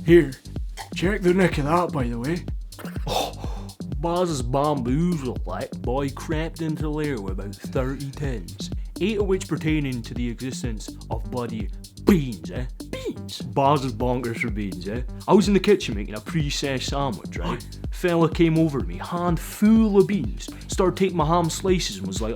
Here, check the neck of that, by the way. Baz's bamboozle, like boy crept into lair with about 30 tins, 8 of which pertaining to the existence of bloody beans, Beans? Baz's bonkers for beans, I was in the kitchen making a pre-sesh sandwich, right? Fella came over to me, hand full of beans, started taking my ham slices and was like,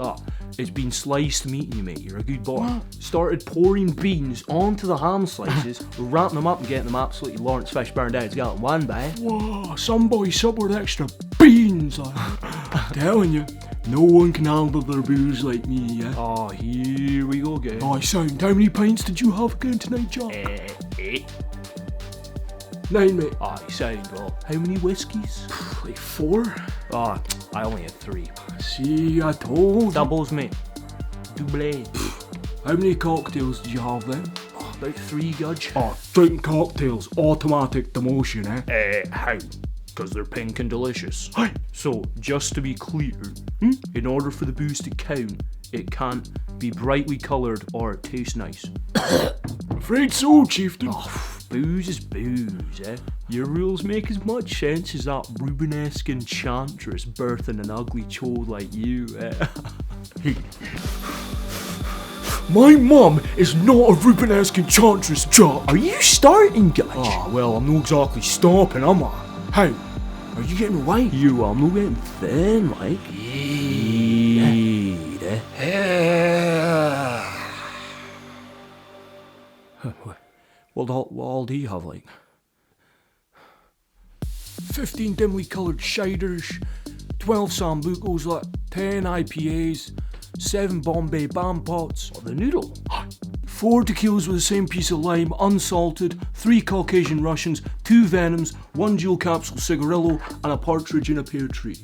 it's been sliced meat, you mate, you're a good boy. What? Started pouring beans onto the ham slices, wrapping them up and getting them absolutely Lawrence Fish burned out. It's got one by. Whoa, some boys up with extra beans. I'm telling you, no one can handle their booze like me, yeah? Oh, here we go again. Oh, sound. How many pints did you have again tonight, John? 8. 9, mate. Oh, you sound well. How many whiskies? Like 4? Oh, I only had 3. See, I told you. Doubles, mate. Double. How many cocktails did you have then? Oh, about 3, Gudge. Oh, drinking cocktails, automatic demotion, How? Because they're pink and delicious. So, just to be clear, in order for the booze to count, it can't be brightly coloured or it tastes nice. Afraid so, chieftain. Booze is booze, Your rules make as much sense as that Rubenesque enchantress birthing an ugly chode like you, My mum is not a Rubenesque enchantress, Jack. Are you starting, Gudge? Oh, well, I'm not exactly stopping, am I? How? Are you getting away? You, I'm not getting thin, like. What all do you have, like? 15 dimly coloured shiders, 12 sambucos, 10 IPAs, 7 Bombay Bam Pots. The noodle. 4 tequilas with the same piece of lime, unsalted, 3 Caucasian Russians, 2 Venoms, 1 dual capsule cigarillo, and a partridge in a pear tree.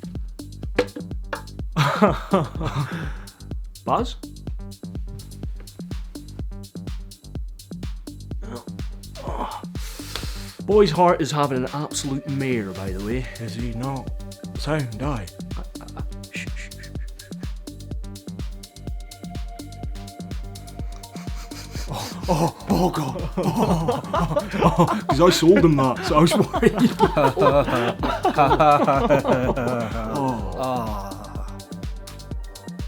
Baz? Boy's heart is having an absolute mare, by the way. Is he not? Sound, aye. Oh God. Because I sold him that, so I was worried.